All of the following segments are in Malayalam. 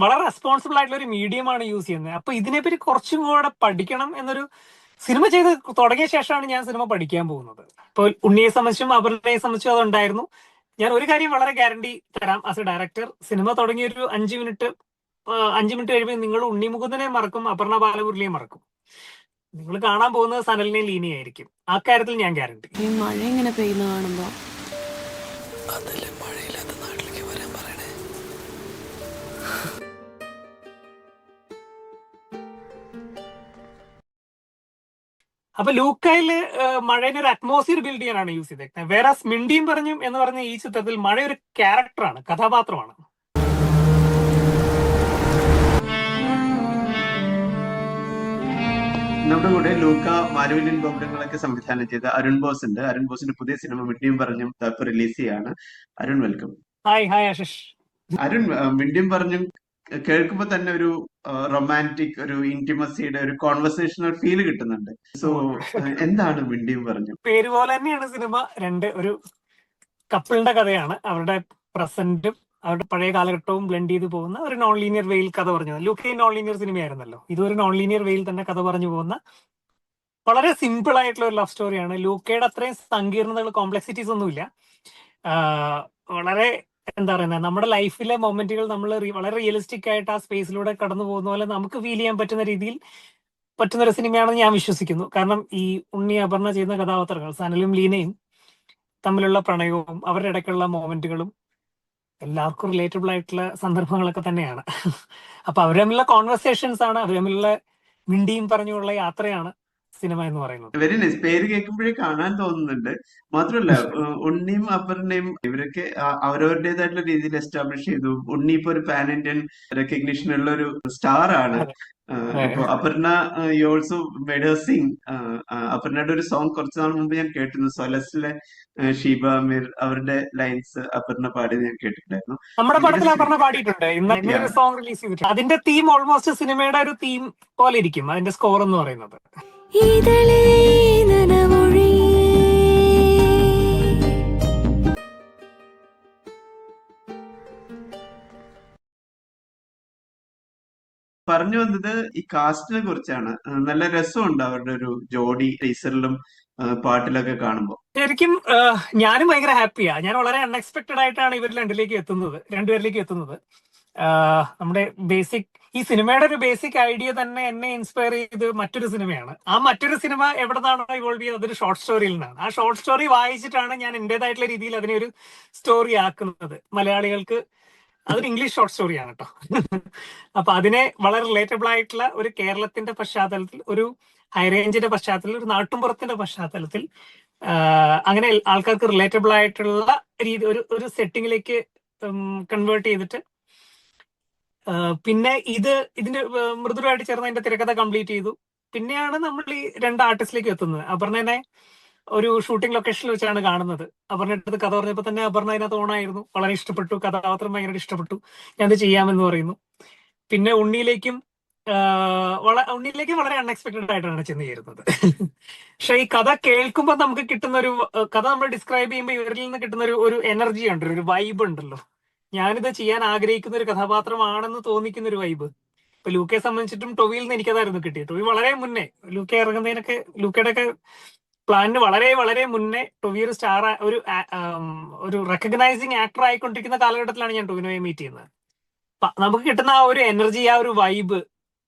വളരെ റെസ്പോൺസിബിൾ ആയിട്ടുള്ള ഒരു മീഡിയമാണ് യൂസ് ചെയ്യുന്നത്. അപ്പൊ ഇതിനെപ്പറ്റി കുറച്ചും കൂടെ പഠിക്കണം എന്നൊരു സിനിമ ചെയ്ത് തുടങ്ങിയ ശേഷമാണ് ഞാൻ സിനിമ പഠിക്കാൻ പോകുന്നത്. ഇപ്പോൾ ഉണ്ണിയെ സംബന്ധിച്ചും അപർണയെ സംബന്ധിച്ചും അതുണ്ടായിരുന്നു. ഞാൻ ഒരു കാര്യം വളരെ ഗ്യാരണ്ടി തരാം, ആസ് എ ഡയറക്ടർ, സിനിമ തുടങ്ങിയൊരു 5 മിനിറ്റ് കഴിയുമ്പോൾ നിങ്ങൾ ഉണ്ണി മുകുന്ദനെ മറക്കും, അപർണ ബാലമുരളിയെ മറക്കും. നിങ്ങൾ കാണാൻ പോകുന്നത് സനലിനെയും ലീനയായിരിക്കും. ആ കാര്യത്തിൽ ഞാൻ ഗ്യാരണ്ടി. ഈ മഴ ഇങ്ങനെ പെയ്യുന്ന കാണുമ്പോ അതല്ലേ മഴയില്ലാത്ത നാട്ടിലേക്ക് വരാൻ പറയണേ. അപ്പൊ ലൂക്കയില് മഴയുടെ ഒരു അറ്റ്മോസ്ഫിയർ ബിൽഡ് ചെയ്യാനാണ് യൂസ് ചെയ്തേക്കുന്നത്. വേറെ മിണ്ടിയും പറഞ്ഞും എന്ന് പറഞ്ഞ ഈ ചിത്രത്തിൽ മഴ ഒരു ക്യാരക്ടറാണ്, കഥാപാത്രമാണ്. നമ്മുടെ കൂടെ ലൂക്ക, മാരുവിലിൻ ഗോപുരങ്ങളൊക്കെ സംവിധാനം ചെയ്ത അരുൺ ബോസ് ഉണ്ട്. അരുൺ ബോസിന്റെ പുതിയ സിനിമ മിണ്ടിയും പറഞ്ഞും ഇപ്പൊ റിലീസ് ചെയ്യാണ്. Arun, welcome. Hi hi Ashish. Arun, മിണ്ടിയും പറഞ്ഞും കേൾക്കുമ്പോ തന്നെ ഒരു റൊമാൻറ്റിക്, ഒരു ഇന്റിമസിയുടെ, ഒരു കോൺവെർസേഷണൽ ഫീൽ കിട്ടുന്നുണ്ട്. സോ എന്താണ് മിണ്ടിയും പറഞ്ഞും? പേര് പോലെ തന്നെയാണ് സിനിമ. ഒരു കപ്പിളിന്റെ കഥയാണ്. അവരുടെ പ്രസന്റും അവരുടെ പഴയ കാലഘട്ടവും ബ്ലെൻഡ് ചെയ്ത് പോകുന്ന ഒരു നോൺ ലീനിയർ വെയിൽ കഥ പറഞ്ഞു. ലൂക്ക നോൺ ലീനിയർ സിനിമയായിരുന്നല്ലോ, ഇതൊരു നോൺ ലീനിയർ വെയിൽ തന്നെ കഥ പറഞ്ഞു പോകുന്ന വളരെ സിമ്പിൾ ആയിട്ടുള്ള ഒരു ലവ് സ്റ്റോറിയാണ്. ലൂക്കയുടെ അത്രയും സങ്കീർണതകൾ, കോംപ്ലക്സിറ്റീസ് ഒന്നുമില്ല. വളരെ എന്താ പറയുന്നത്, നമ്മുടെ ലൈഫിലെ മൊമെന്റുകൾ നമ്മൾ വളരെ റിയലിസ്റ്റിക് ആയിട്ട് ആ സ്പേസിലൂടെ കടന്നു പോകുന്ന പോലെ നമുക്ക് ഫീൽ ചെയ്യാൻ പറ്റുന്ന രീതിയിൽ പറ്റുന്ന ഒരു സിനിമയാണെന്ന് ഞാൻ വിശ്വസിക്കുന്നു. കാരണം ഈ ഉണ്ണി അപർണ ചെയ്യുന്ന കഥാപാത്രങ്ങൾ സനലും ലീനയും തമ്മിലുള്ള പ്രണയവും അവരുടെ ഇടയ്ക്കുള്ള മൊമെന്റുകളും എല്ലാവർക്കും റിലേറ്റബിൾ ആയിട്ടുള്ള സന്ദർഭങ്ങളൊക്കെ തന്നെയാണ്. അപ്പൊ അവർ തമ്മിലുള്ള കോൺവെർസേഷൻസ് ആണ്, അവർ തമ്മിലുള്ള മിണ്ടിയും പറഞ്ഞുള്ള യാത്രയാണ് സിനിമ എന്ന് പറയുന്നത്. Very nice. പേര് കേൾക്കുമ്പോഴേ കാണാൻ തോന്നുന്നുണ്ട്. മാത്രമല്ല, ഉണ്ണിയും അപർണയും ഇവരൊക്കെ അവരവരുടേതായിട്ടുള്ള രീതിയിൽ എസ്റ്റാബ്ലിഷ് ചെയ്തു. ഉണ്ണി ഇപ്പൊ ഒരു പാൻ ഇന്ത്യൻ റെക്കഗ്നിഷൻ ഉള്ള ഒരു സ്റ്റാർ ആണ്. ഇപ്പൊ Aparna, you also made her sing. അപർണയുടെ ഒരു സോങ് കുറച്ചു നാൾ മുമ്പ് ഞാൻ കേട്ടിരുന്നു. സൊലസിലെ ഷീബ അമീർ അവരുടെ ലൈൻസ് അപർണ പാടി ഞാൻ കേട്ടിട്ടുണ്ടായിരുന്നു. നമ്മുടെ പടത്തിൽ അപർണ പാടിയിട്ടുണ്ട്. ഇന്നലെ ഒരു സോങ് റിലീസ് ചെയ്തിട്ടുണ്ട്. അതിന്റെ തീം ഓൾമോസ്റ്റ് സിനിമയുടെ ഒരു തീം പോലെ ഇരിക്കും, അതിന്റെ സ്കോർ എന്ന് പറയുന്നത്. പറഞ്ഞു വന്നത് ഈ കാസ്റ്റിനെ കുറിച്ചാണ്. നല്ല രസമുണ്ട് അവരുടെ ഒരു ജോഡി ടീസറിലും പാട്ടിലൊക്കെ കാണുമ്പോൾ. ശരിക്കും ഞാനും ഭയങ്കര ഹാപ്പിയാ. ഞാൻ വളരെ അൺഎക്സ്പെക്ടഡ് ആയിട്ടാണ് ഇവർ രണ്ടുപേരിലേക്ക് എത്തുന്നത്. നമ്മുടെ ഈ സിനിമയുടെ ഒരു ബേസിക് ഐഡിയ തന്നെ എന്നെ ഇൻസ്പയർ ചെയ്ത് മറ്റൊരു സിനിമയാണ്. ആ മറ്റൊരു സിനിമ എവിടെ നിന്നാണോ ഇവോൾവ് ചെയ്തത്, അതൊരു ഷോർട്ട് സ്റ്റോറിയിൽ നിന്നാണ്. ആ ഷോർട്ട് സ്റ്റോറി വായിച്ചിട്ടാണ് ഞാൻ എന്റേതായിട്ടുള്ള രീതിയിൽ അതിനെ ഒരു സ്റ്റോറി ആക്കുന്നത്. മലയാളികൾക്ക് അതൊരു ഇംഗ്ലീഷ് ഷോർട്ട് സ്റ്റോറിയാണ് കേട്ടോ. അപ്പൊ അതിനെ വളരെ റിലേറ്റബിൾ ആയിട്ടുള്ള ഒരു കേരളത്തിന്റെ പശ്ചാത്തലത്തിൽ, ഒരു ഹൈറേഞ്ചിന്റെ പശ്ചാത്തലത്തിൽ, ഒരു നാട്ടുംപുറത്തിന്റെ പശ്ചാത്തലത്തിൽ അങ്ങനെ ആൾക്കാർക്ക് റിലേറ്റബിൾ ആയിട്ടുള്ള രീതി ഒരു സെറ്റിങ്ങിലേക്ക് കൺവേർട്ട് ചെയ്തിട്ട്, പിന്നെ ഇതിന്റെ മൃദുവായിട്ട് ചേർന്ന് അതിന്റെ തിരക്കഥ കംപ്ലീറ്റ് ചെയ്തു. പിന്നെയാണ് നമ്മൾ ഈ 2 ആർട്ടിസ്റ്റിലേക്ക് എത്തുന്നത്. അപർണനെ ഒരു ഷൂട്ടിംഗ് ലൊക്കേഷനിൽ വെച്ചാണ് കാണുന്നത്. അപർണയുടെ അടുത്ത് കഥ പറഞ്ഞപ്പോൾ തന്നെ അപർണ അതിനകത്ത് ഓണായിരുന്നു. വളരെ ഇഷ്ടപ്പെട്ടു, കഥാപാത്രം ഭയങ്കര ഇഷ്ടപ്പെട്ടു, ഞാനത് ചെയ്യാമെന്ന് പറയുന്നു. പിന്നെ ഉണ്ണിയിലേക്കും വളരെ അൺഎക്സ്പെക്ടഡ് ആയിട്ടാണ് ചെന്ന് ചേരുന്നത്. പക്ഷെ ഈ കഥ കേൾക്കുമ്പോൾ നമുക്ക് കിട്ടുന്ന ഒരു കഥ നമ്മൾ ഡിസ്ക്രൈബ് ചെയ്യുമ്പോൾ ഇവരിൽ നിന്ന് കിട്ടുന്ന ഒരു എനർജി ഉണ്ട്, ഒരു വൈബ് ഉണ്ടല്ലോ. ഞാനിത് ചെയ്യാൻ ആഗ്രഹിക്കുന്ന ഒരു കഥാപാത്രമാണെന്ന് തോന്നിക്കുന്ന ഒരു വൈബ്. ഇപ്പൊ ലൂക്കയെ സംബന്ധിച്ചിട്ടും ടൊവിയിൽ നിന്ന് എനിക്കതായിരുന്നു കിട്ടിയത്. ടൊവി വളരെ മുന്നേ, ലൂക്ക ഇറങ്ങുന്നതിനൊക്കെ, ലൂക്കയുടെ ഒക്കെ പ്ലാനിന് വളരെ വളരെ മുന്നേ ടൊവി ഒരു സ്റ്റാർ, ഒരു റെക്കഗ്നൈസിങ് ആക്ടർ ആയിക്കൊണ്ടിരിക്കുന്ന കാലഘട്ടത്തിലാണ് ഞാൻ ടൊവിനോയെ മീറ്റ് ചെയ്യുന്നത്. നമുക്ക് കിട്ടുന്ന ആ ഒരു എനർജി, ആ ഒരു വൈബ്,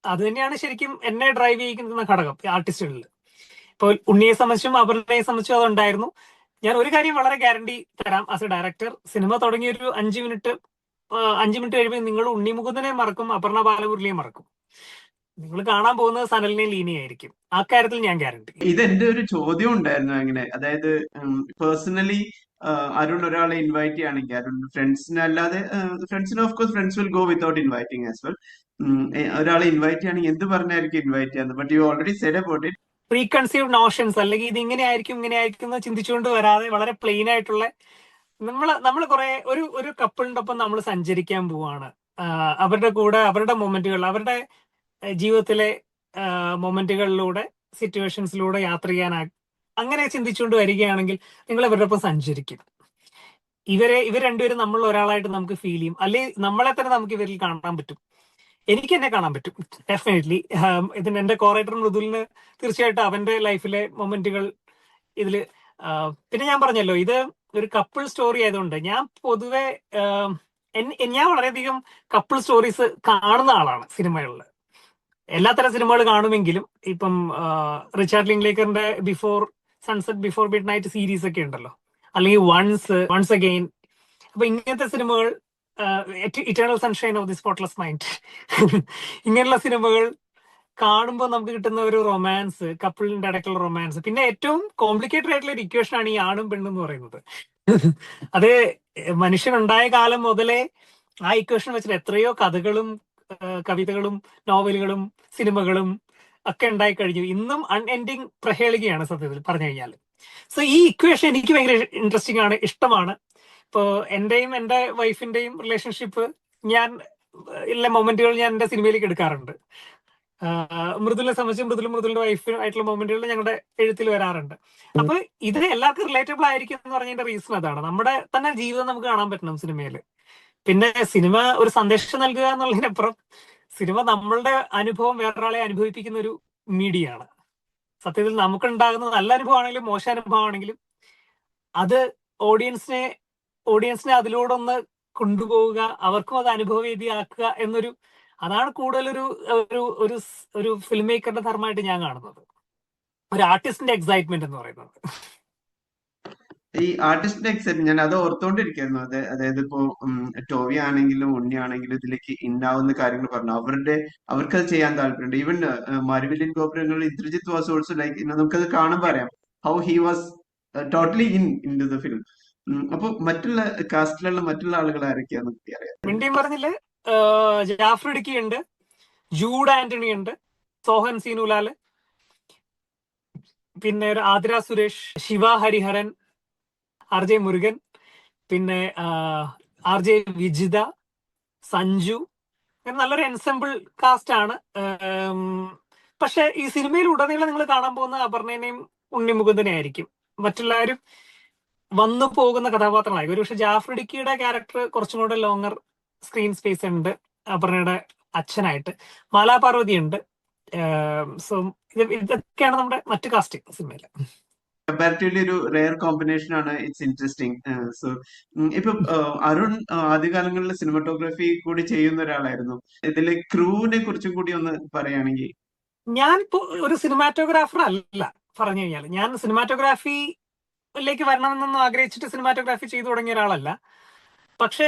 അത് തന്നെയാണ് ശരിക്കും എന്നെ ഡ്രൈവ് ചെയ്യിക്കുന്ന ഘടകം ആർട്ടിസ്റ്റുകളിൽ. ഇപ്പോൾ ഉണ്ണിയെ സംബന്ധിച്ചും അപർണയെ സംബന്ധിച്ചും അതുണ്ടായിരുന്നു. ഞാൻ ഒരു കാര്യം വളരെ ഗ്യാരണ്ടി തരാം, ആസ് എ ഡയറക്ടർ, സിനിമ തുടങ്ങിയൊരു 5 മിനിറ്റ് കഴിയുമ്പോൾ നിങ്ങൾ ഉണ്ണി മുകുന്ദനെ മറക്കും, അപർണ ബാലമുരളിയെ മറക്കും. നിങ്ങൾ കാണാൻ പോകുന്നത് സനലിനെയും ലീനയായിരിക്കും. ആ കാര്യത്തിൽ ഞാൻ ഗ്യാരണ്ടി. ഇതെന്റെ ഒരു ചോദ്യം ഉണ്ടായിരുന്നു അങ്ങനെ. അതായത് പേഴ്സണലി അരുൺ ഒരാളെ ഇൻവൈറ്റ് ചെയ്യുകയാണെങ്കിൽ, അരുൺ ഫ്രണ്ട്സിനെ അല്ലാതെ, ഫ്രണ്ട്സിന് of course friends will go without inviting as well. ഒരാളെ ഇൻവൈറ്റ് ചെയ്യുകയാണെങ്കിൽ എന്ത് പറഞ്ഞായിരിക്കും ഇൻവൈറ്റ് ചെയ്യുന്നത്? But you already said about it. Preconceived notions, അല്ലെങ്കിൽ ഇത് ഇങ്ങനെ ആയിരിക്കും എന്ന് ചിന്തിച്ചുകൊണ്ട് വരാതെ വളരെ പ്ലെയിൻ ആയിട്ടുള്ള, നമ്മൾ കുറെ ഒരു കപ്പിളിന്റെ ഒപ്പം നമ്മൾ സഞ്ചരിക്കാൻ പോവാണ്. അവരുടെ കൂടെ അവരുടെ മൊമെന്റുകൾ, അവരുടെ ജീവിതത്തിലെ മൊമെന്റുകളിലൂടെ, സിറ്റുവേഷൻസിലൂടെ യാത്ര ചെയ്യാൻ അങ്ങനെ ചിന്തിച്ചുകൊണ്ട് വരികയാണെങ്കിൽ നിങ്ങൾ ഇവരുടെ ഒപ്പം സഞ്ചരിക്കും. ഇവർ രണ്ടുപേരും നമ്മൾ ഒരാളായിട്ട് നമുക്ക് ഫീൽ ചെയ്യും, അല്ലെങ്കിൽ നമ്മളെ തന്നെ നമുക്ക് ഇവരിൽ കാണാൻ പറ്റും. എനിക്ക് എന്നെ കാണാൻ പറ്റും ഡെഫിനറ്റ്ലി. ഇതിന് എന്റെ കോറേറ്റർ മൃദുലിന് തീർച്ചയായിട്ടും അവന്റെ ലൈഫിലെ മൊമെന്റുകൾ ഇതില് പിന്നെ ഞാൻ പറഞ്ഞല്ലോ ഇത് ഒരു കപ്പിൾ സ്റ്റോറി ആയതുകൊണ്ട് ഞാൻ പൊതുവെ ഞാൻ വളരെയധികം കപ്പിൾ സ്റ്റോറീസ് കാണുന്ന ആളാണ് സിനിമകളിൽ. എല്ലാത്തരം സിനിമകൾ കാണുമെങ്കിലും ഇപ്പം റിച്ചാർഡ് ലിങ്ക്ലേക്കറിന്റെ before sunset before midnight series ഒക്കെ ഉണ്ടല്ലോ, അല്ലെങ്കിൽ വൺസ് അഗെയിൻ. അപ്പൊ ഇങ്ങനത്തെ സിനിമകൾ, eternal sunshine of the spotless mind, ഇങ്ങനെയുള്ള സിനിമകൾ കാണുമ്പോൾ നമുക്ക് കിട്ടുന്ന ഒരു റൊമാൻസ്, കപ്പിളിന്റെ ഇടയ്ക്കുള്ള റൊമാൻസ്, പിന്നെ ഏറ്റവും കോംപ്ലിക്കേറ്റഡ് ആയിട്ടുള്ള ഒരു ഇക്വേഷൻ ആണ് ഈ ആണും പെണ്ണും എന്ന് പറയുന്നത്. അത് മനുഷ്യനുണ്ടായ കാലം മുതലേ ആ ഇക്വേഷൻ വെച്ചിട്ട് എത്രയോ കഥകളും കവിതകളും നോവലുകളും സിനിമകളും ഒക്കെ ഉണ്ടായി കഴിഞ്ഞു. ഇന്നും അൺഎൻഡിങ് പ്രഹേളികയാണ് സത്യത്തിൽ പറഞ്ഞു കഴിഞ്ഞാൽ. സോ ഈ ഇക്വേഷൻ എനിക്ക് ഭയങ്കര ഇൻട്രസ്റ്റിംഗ് ആണ്, ഇഷ്ടമാണ്. ഇപ്പോ എന്റെയും എന്റെ വൈഫിന്റെയും റിലേഷൻഷിപ്പ് ഞാൻ എല്ലാ മൊമെന്റുകൾ ഞാൻ എന്റെ സിനിമയിലേക്ക് എടുക്കാറുണ്ട്. മൃദുലിനെ സംബന്ധിച്ച് മൃദുലിന്റെ വൈഫ് ആയിട്ടുള്ള മൊമെന്റുകൾ ഞങ്ങളുടെ എഴുത്തിൽ വരാറുണ്ട്. അപ്പൊ ഇത് എല്ലാവർക്കും റിലേറ്റബിൾ ആയിരിക്കും എന്ന് പറഞ്ഞതിന്റെ റീസൺ അതാണ്. നമ്മുടെ തന്നെ ജീവിതം നമുക്ക് കാണാൻ പറ്റണം സിനിമയിൽ. പിന്നെ സിനിമ ഒരു സന്ദേശം നൽകുക എന്നുള്ളതിനപ്പുറം സിനിമ നമ്മളുടെ അനുഭവം വേറൊരാളെ അനുഭവിപ്പിക്കുന്ന ഒരു മീഡിയ ആണ്. സത്യത്തിൽ നമുക്കുണ്ടാകുന്ന നല്ല അനുഭവമാണെങ്കിലും മോശം അനുഭവമാണെങ്കിലും അത് ഓഡിയൻസിനെ അതിലൂടെ ഒന്ന് കൊണ്ടുപോവുക, അവർക്കും അത് അനുഭവവേദിയാക്കുക എന്നൊരു, അതാണ് കൂടുതലൊരു ഒരു ഒരു ഒരു ഫിലിം മേക്കറുടെ ധർമ്മമായിട്ട് ഞാൻ കാണുന്നത്, ഒരു ആർട്ടിസ്റ്റിന്റെ എക്സൈറ്റ്മെന്റ് എന്ന് പറയുന്നത്. ഈ ആർട്ടിസ്റ്റിന്റെ എക്സൈറ്റ് ഞാൻ അത് ഓർത്തോണ്ടിരിക്കായിരുന്നു. അതായത് ഇപ്പോ ടോവി ആണെങ്കിലും ഉണ്ണി ആണെങ്കിലും ഇതിലേക്ക് ഇന്നാവുന്ന കാര്യങ്ങൾ പറഞ്ഞു, അവർക്കത് ചെയ്യാൻ താല്പര്യമുണ്ട്. ഈവൻ മരുവില്യൻ ഗോപുരങ്ങളിൽ ഇന്ദ്രജിത്ത് വാസ് ഓൾസോ ലൈക്ക്, നമുക്കത് കാണുമ്പോൾ അറിയാം how he was totally in to the film. അപ്പൊ മറ്റുള്ള കാസ്റ്റിലുള്ള മറ്റുള്ള ആളുകൾ ആരൊക്കെയാന്ന് അറിയാം. മിണ്ടിയും പറഞ്ഞില് ജാഫർ ഇടുക്കി ഉണ്ട്, ജൂഡ് ആന്റണി ഉണ്ട്, സോഹൻ സീനുലാല്, പിന്നെ ഒരു ആതിര സുരേഷ്, ശിവ ഹരിഹരൻ, ആർ ജെ മുരുകൻ, പിന്നെ ആർ ജെ വിജിത, സഞ്ജു, നല്ലൊരു എൻസെമ്പിൾ കാസ്റ്റ് ആണ്. പക്ഷെ ഈ സിനിമയിൽ ഉടനീളം നിങ്ങൾ കാണാൻ പോകുന്ന അപർണേനെയും ഉണ്ണിമുകുന്ദനെ ആയിരിക്കും. മറ്റുള്ളവരും വന്നു പോകുന്ന കഥാപാത്രങ്ങളായിരിക്കും. ഒരു പക്ഷെ ജാഫർ ഇടുക്കിയുടെ ക്യാരക്ടർ കുറച്ചും കൂടെ ലോങ്ങർ സ്ക്രീൻ സ്പേസ് ഉണ്ട് അപർണയുടെ അച്ഛനായിട്ട്. മാലാ പാർവതി ഉണ്ട്. സോ ഇതൊക്കെയാണ് നമ്മുടെ മറ്റു കാസ്റ്റിംഗ് സിനിമയിൽ. കമ്പാരിറ്റീവ്ലി ഒരു റെയർ കോമ്പിനേഷൻ ആണ്. It's interesting. സോ ഇപ്പൊ അരുൺ ആദ്യകാലങ്ങളിൽ സിനിമാറ്റോഗ്രാഫി കൂടി ചെയ്യുന്ന ഒരാളായിരുന്നു. ഇതിലെ ക്രൂവിനെ കുറിച്ചും കൂടി ഒന്ന് പറയുകയാണെങ്കിൽ. ഞാൻ ഇപ്പോ ഒരു സിനിമാറ്റോഗ്രാഫർ അല്ല പറഞ്ഞു കഴിഞ്ഞാൽ. ഞാൻ സിനിമാറ്റോഗ്രാഫിയിലേക്ക് വരണമെന്നൊന്നും ആഗ്രഹിച്ചിട്ട് സിനിമാറ്റോഗ്രാഫി ചെയ്തു തുടങ്ങിയ ഒരാളല്ല. പക്ഷേ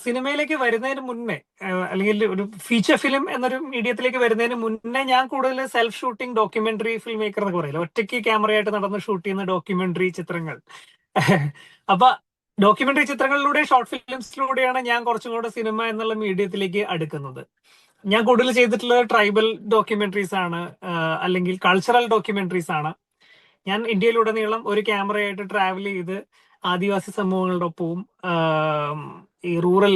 സിനിമയിലേക്ക് വരുന്നതിന് മുന്നേ, അല്ലെങ്കിൽ ഒരു ഫീച്ചർ ഫിലിം എന്നൊരു മീഡിയത്തിലേക്ക് വരുന്നതിന് മുന്നേ ഞാൻ കൂടുതൽ self shooting documentary film maker എന്നൊക്കെ പറയില്ല, ഒറ്റയ്ക്ക് ക്യാമറയായിട്ട് നടന്ന് ഷൂട്ട് ചെയ്യുന്ന ഡോക്യുമെന്ററി ചിത്രങ്ങൾ. അപ്പൊ ഡോക്യുമെന്ററി ചിത്രങ്ങളിലൂടെ ഷോർട്ട് ഫിലിംസിലൂടെയാണ് ഞാൻ കുറച്ചും കൂടെ സിനിമ എന്നുള്ള മീഡിയത്തിലേക്ക് അടുക്കുന്നത്. ഞാൻ കൂടുതൽ ചെയ്തിട്ടുള്ളത് ട്രൈബൽ ഡോക്യുമെന്ററീസ് ആണ്, അല്ലെങ്കിൽ കൾച്ചറൽ ഡോക്യുമെന്ററീസ് ആണ്. ഞാൻ ഇന്ത്യയിലുടനീളം ഒരു ക്യാമറയായിട്ട് ട്രാവൽ ചെയ്ത് ആദിവാസി സമൂഹങ്ങളുടെ ഒപ്പവും ഈ റൂറൽ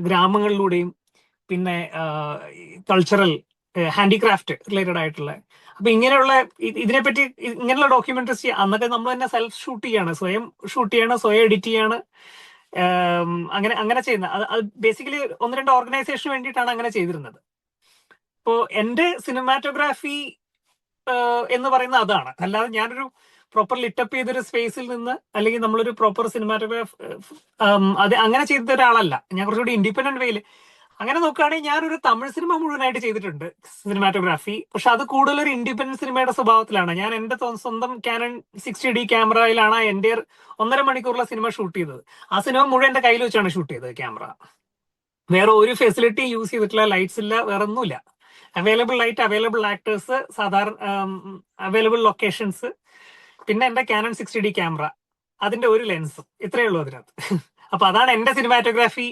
ഗ്രാമങ്ങളിലൂടെയും പിന്നെ കൾച്ചറൽ ഹാൻഡിക്രാഫ്റ്റ് റിലേറ്റഡ് ആയിട്ടുള്ള, അപ്പൊ ഇങ്ങനെയുള്ള ഇതിനെപ്പറ്റി ഇങ്ങനെയുള്ള ഡോക്യുമെന്ററീസ് അന്നൊക്കെ നമ്മൾ തന്നെ സെൽഫ് ഷൂട്ട് ചെയ്യാണ്, സ്വയം ഷൂട്ട് ചെയ്യാണ്, സ്വയം എഡിറ്റ് ചെയ്യാണ്, അങ്ങനെ ചെയ്യുന്ന. അത് ബേസിക്കലി 1-2 ഓർഗനൈസേഷന് വേണ്ടിയിട്ടാണ് അങ്ങനെ ചെയ്തിരുന്നത്. ഇപ്പോ എന്റെ സിനിമാറ്റോഗ്രാഫി എന്ന് പറയുന്നത് അതാണ്. അല്ലാതെ ഞാനൊരു പ്രോപ്പർ ലിറ്റപ്പ് ചെയ്തൊരു സ്പേസിൽ നിന്ന്, അല്ലെങ്കിൽ നമ്മളൊരു പ്രോപ്പർ സിനിമാറ്റോഗ്രാഫ് അത് അങ്ങനെ ചെയ്ത ഒരാളല്ല. ഞാൻ കുറച്ചുകൂടി ഇൻഡിപെൻഡന്റ് വേയിൽ അങ്ങനെ നോക്കുകയാണെങ്കിൽ ഞാനൊരു തമിഴ് സിനിമ മുഴുവനായിട്ട് ചെയ്തിട്ടുണ്ട് സിനിമാറ്റോഗ്രാഫി. പക്ഷെ അത് കൂടുതലൊരു ഇൻഡിപെൻഡന്റ് സിനിമയുടെ സ്വഭാവത്തിലാണ്. ഞാൻ എന്റെ സ്വന്തം കാനൺ 60D ക്യാമറയിലാണ് എന്റെ 1.5 മണിക്കൂറുള്ള സിനിമ ഷൂട്ട് ചെയ്തത്. ആ സിനിമ മുഴുവൻ എന്റെ കയ്യിൽ വെച്ചാണ് ഷൂട്ട് ചെയ്തത് ക്യാമറ. വേറെ ഒരു ഫെസിലിറ്റി യൂസ് ചെയ്തിട്ടില്ല, ലൈറ്റ്സ് ഇല്ല, വേറെ ഒന്നുമില്ല. അവൈലബിൾ ലൈറ്റ്, അവൈലബിൾ ആക്ടേഴ്സ്, സാധാരണ അവൈലബിൾ ലൊക്കേഷൻസ്, പിന്നെ എന്റെ കാനൺ 60D ക്യാമറ, അതിന്റെ ഒരു ലെൻസും, ഇത്രയേ ഉള്ളൂ അതിനകത്ത്. അപ്പൊ അതാണ് എന്റെ സിനിമാറ്റോഗ്രാഫി